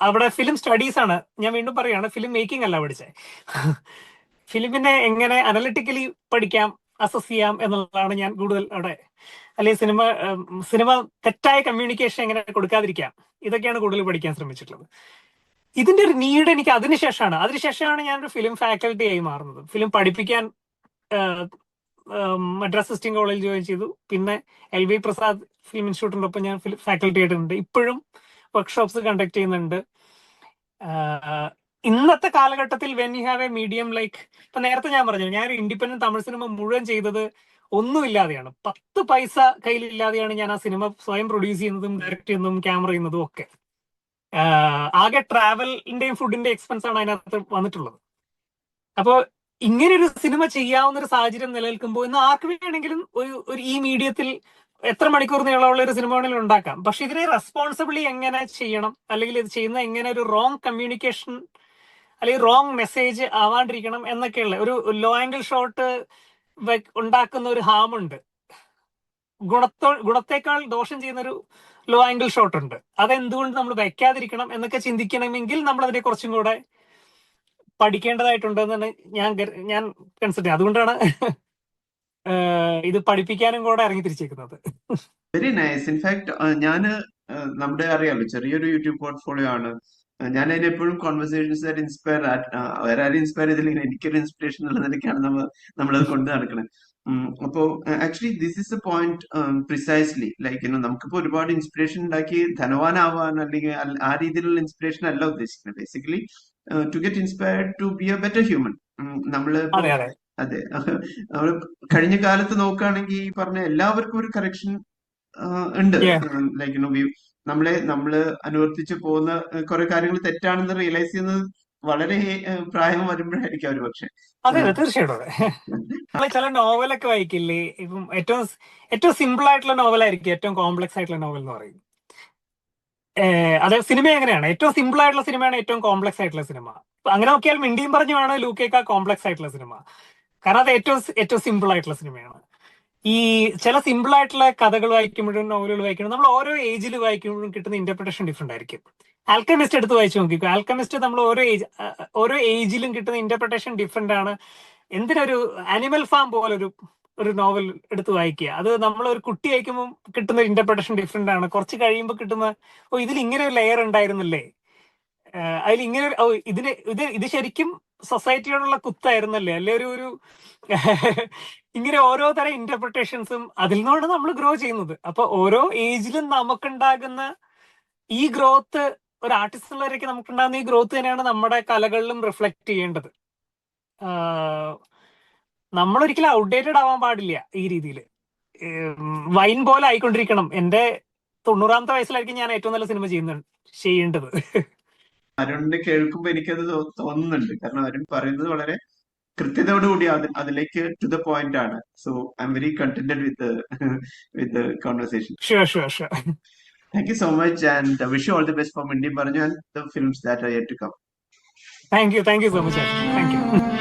അവിടെ ഫിലിം സ്റ്റഡീസ് ആണ്, ഞാൻ വീണ്ടും പറയുകയാണ്, ഫിലിം മേക്കിംഗ് അല്ല പഠിച്ചത്. ഫിലിമിനെ എങ്ങനെ അനലിറ്റിക്കലി പഠിക്കാം, അസസ് ചെയ്യാം എന്നുള്ളതാണ് ഞാൻ കൂടുതൽ അവിടെ, അല്ലെങ്കിൽ സിനിമ തെറ്റായ കമ്മ്യൂണിക്കേഷൻ എങ്ങനെ കൊടുക്കാതിരിക്കാം, ഇതൊക്കെയാണ് കൂടുതൽ പഠിക്കാൻ ശ്രമിച്ചിട്ടുള്ളത്. ഇതിന്റെ ഒരു നീഡ് എനിക്ക് അതിനുശേഷമാണ് ഞാനൊരു ഫിലിം ഫാക്കൽറ്റി ആയി മാറുന്നത്. ഫിലിം പഠിപ്പിക്കാൻ മദ്രാസ് സിസ്റ്റിംഗ് കോളേജിൽ ജോയിൻ ചെയ്തു. പിന്നെ LV പ്രസാദ് ഫിലിം ഇൻസ്റ്റിറ്റ്യൂട്ടിന്റെ ഒപ്പം ഞാൻ ഫാക്കൽറ്റി ആയിട്ടുണ്ട്. ഇപ്പോഴും വർക്ക്ഷോപ്സ് കണ്ടക്ട് ചെയ്യുന്നുണ്ട്. ഇന്നത്തെ കാലഘട്ടത്തിൽ when you have A medium like, ഇപ്പൊ നേരത്തെ ഞാൻ പറഞ്ഞു, ഞാൻ ഒരു ഇൻഡിപെൻഡന്റ് തമിഴ് സിനിമ മുഴുവൻ ചെയ്തത് ഒന്നുമില്ലാതെയാണ്. 10 പൈസ കയ്യിലില്ലാതെയാണ് ഞാൻ ആ സിനിമ സ്വയം പ്രൊഡ്യൂസ് ചെയ്യുന്നതും ഡയറക്ട് ചെയ്യുന്നതും ക്യാമറ ചെയ്യുന്നതും ഒക്കെ. ആകെ ട്രാവലിന്റെയും ഫുഡിന്റെ എക്സ്പെൻസ് ആണ് അതിനകത്ത് വന്നിട്ടുള്ളത്. അപ്പോ ഇങ്ങനെ ഒരു സിനിമ ചെയ്യാവുന്ന ഒരു സാഹചര്യം നിലനിൽക്കുമ്പോൾ ഇന്ന് ആർക്ക് വേണമെങ്കിലും ഒരു ഈ മീഡിയത്തിൽ എത്ര മണിക്കൂർ നീളമുള്ള ഒരു സിനിമ വേണമെങ്കിലും ഉണ്ടാക്കാം. പക്ഷെ ഇതിനെ റെസ്പോൺസിബിളി എങ്ങനെ ചെയ്യണം, അല്ലെങ്കിൽ ഇത് ചെയ്യുന്ന എങ്ങനെ ഒരു റോങ് കമ്മ്യൂണിക്കേഷൻ അല്ലെങ്കിൽ റോങ് മെസ്സേജ് ആവാണ്ടിരിക്കണം എന്നൊക്കെയുള്ള ഒരു ലോ ആംഗിൾ ഷോട്ട് ഉണ്ടാക്കുന്ന ഒരു ഹാമുണ്ട്. ഗുണത്തേക്കാൾ ദോഷം ചെയ്യുന്ന ഒരു ലോ ആംഗിൾ ഷോട്ട് ഉണ്ട്. അതെന്തുകൊണ്ട് നമ്മൾ വെക്കാതിരിക്കണം എന്നൊക്കെ ചിന്തിക്കണമെങ്കിൽ നമ്മൾ അതിനെ കുറച്ചും കൂടെ പഠിക്കേണ്ടതായിട്ടുണ്ടെന്നാണ് ഞാൻ കൺസിഡർ. അതുകൊണ്ടാണ് ഇത് പഠിപ്പിക്കാനും കൂടെ ഇറങ്ങി തിരിച്ചേക്കുന്നത്. Very nice. ഇൻഫാക്ട് ഞാന് നമ്മുടെ അറിയാലോ, ചെറിയൊരു യൂട്യൂബ് പോർട്ട്ഫോളിയോ ആണ്. ഞാൻ അതിനെപ്പോഴും കോൺവെർസേഷൻസ് ഇൻസ്പയർ, വേറെ ആരും ഇൻസ്പയർ ചെയ്തില്ലെങ്കിൽ എനിക്കൊരു ഇൻസ്പിറേഷൻ ഉള്ള നിലയ്ക്കാണ് നമ്മളത് കൊണ്ട് നടക്കുന്നത്. അപ്പോ actually this is A point precisely, like നമുക്കിപ്പോ ഒരുപാട് ഇൻസ്പിറേഷൻ ഉണ്ടാക്കി ധനവാനാവാൻ അല്ലെങ്കിൽ ആ രീതിയിലുള്ള ഇൻസ്പിറേഷൻ അല്ല ഉദ്ദേശിക്കുന്നത്. Basically to get inspired to be a better human. നമ്മള് അതെ, നമ്മള് കഴിഞ്ഞ കാലത്ത് നോക്കുകയാണെങ്കിൽ ഈ പറഞ്ഞ എല്ലാവർക്കും ഒരു കറക്ഷൻ ഉണ്ട്. ലൈക്ക് നമ്മള് അനുവർത്തിച്ചു പോകുന്ന കുറെ കാര്യങ്ങൾ തെറ്റാണെന്ന് റിയലൈസ് ചെയ്യുന്നത് വളരെ പ്രായം വരുമ്പോഴായിരിക്കും ഒരു പക്ഷെ. അതെ, തീർച്ചയായിട്ടും. ചില നോവലൊക്കെ വായിക്കില്ലേ, ഇപ്പം ഏറ്റവും സിമ്പിൾ ആയിട്ടുള്ള നോവലായിരിക്കും ഏറ്റവും കോംപ്ലക്സ് ആയിട്ടുള്ള നോവൽ എന്ന് പറയും. അതെ, സിനിമ എങ്ങനെയാണ്, ഏറ്റവും സിമ്പിൾ ആയിട്ടുള്ള സിനിമയാണ് ഏറ്റവും കോംപ്ലക്സ് ആയിട്ടുള്ള സിനിമ. അങ്ങനെ നോക്കിയാൽ മിണ്ടിയും പറഞ്ഞുമാണ് ലൂക്കേക്ക കോംപ്ലക്സ് ആയിട്ടുള്ള സിനിമ, കാരണം അത് ഏറ്റവും സിമ്പിൾ ആയിട്ടുള്ള സിനിമയാണ്. ഈ ചില സിമ്പിൾ ആയിട്ടുള്ള കഥകൾ വായിക്കുമ്പോഴും നോവലുകൾ വായിക്കുമ്പോഴും നമ്മൾ ഓരോ ഏജിൽ വായിക്കുമ്പോഴും കിട്ടുന്ന ഇന്റർപ്രിട്ടേഷൻ ഡിഫറെന്റ് ആയിരിക്കും. ആൽക്കമിസ്റ്റ് എടുത്ത് വായിച്ചു നോക്കിക്കോ. ആൽക്കമിസ്റ്റ് നമ്മൾ ഓരോ ഏജിലും കിട്ടുന്ന ഇന്റർപ്രിട്ടേഷൻ ഡിഫറെന്റ് ആണ്. എന്തിനൊരു ആനിമൽ ഫാം ഒരു നോവൽ എടുത്ത് വായിക്കുക, അത് നമ്മൾ ഒരു കുട്ടി വായിക്കുമ്പോൾ കിട്ടുന്ന ഇന്റർപ്രിട്ടേഷൻ ഡിഫറെന്റ് ആണ്. കുറച്ച് കഴിയുമ്പോൾ കിട്ടുന്ന ഇതിൽ ഇങ്ങനെ ഒരു ലെയർ ഉണ്ടായിരുന്നില്ലേ, അതിൽ ഇങ്ങനെ ഇത് ശരിക്കും സൊസൈറ്റിയോടുള്ള കുത്തായിരുന്നല്ലേ, അല്ലെ ഒരു ഇങ്ങനെ ഓരോ തരം ഇന്റർപ്രിട്ടേഷൻസും അതിൽ നിന്നാണ് നമ്മൾ ഗ്രോ ചെയ്യുന്നത്. അപ്പൊ ഓരോ ഏജിലും നമുക്കുണ്ടാകുന്ന ഈ ഗ്രോത്ത്, ഒരു ആർട്ടിസ്റ്റ് ഉള്ളവരൊക്കെ നമുക്കുണ്ടാകുന്ന ഈ ഗ്രോത്ത് തന്നെയാണ് നമ്മുടെ കലകളിലും റിഫ്ലക്ട് ചെയ്യേണ്ടത്. നമ്മൾ ഒരിക്കലും ഔട്ട്ഡേറ്റഡ് ആവാൻ പാടില്ല. ഈ രീതിയിൽ വൈൻ പോലെ ആയിക്കൊണ്ടിരിക്കണം. എന്റെ 90ാമത്തെ വയസ്സിലായിരിക്കും ഞാൻ ഏറ്റവും നല്ല സിനിമ ചെയ്യേണ്ടത്. അരുണിനെ കേൾക്കുമ്പോൾ എനിക്കത് തോന്നുന്നുണ്ട്. കാരണം അരുൺ പറയുന്നത് വളരെ കൃത്യതയോടുകൂടി അതിലേക്ക് ടു ദ പോയിന്റ് ആണ്. So I am very contented with conversation. Sure. Thank you so much and wish you all the best for Mindi Paranju and the films that are yet to come. Thank you so much. Thank U.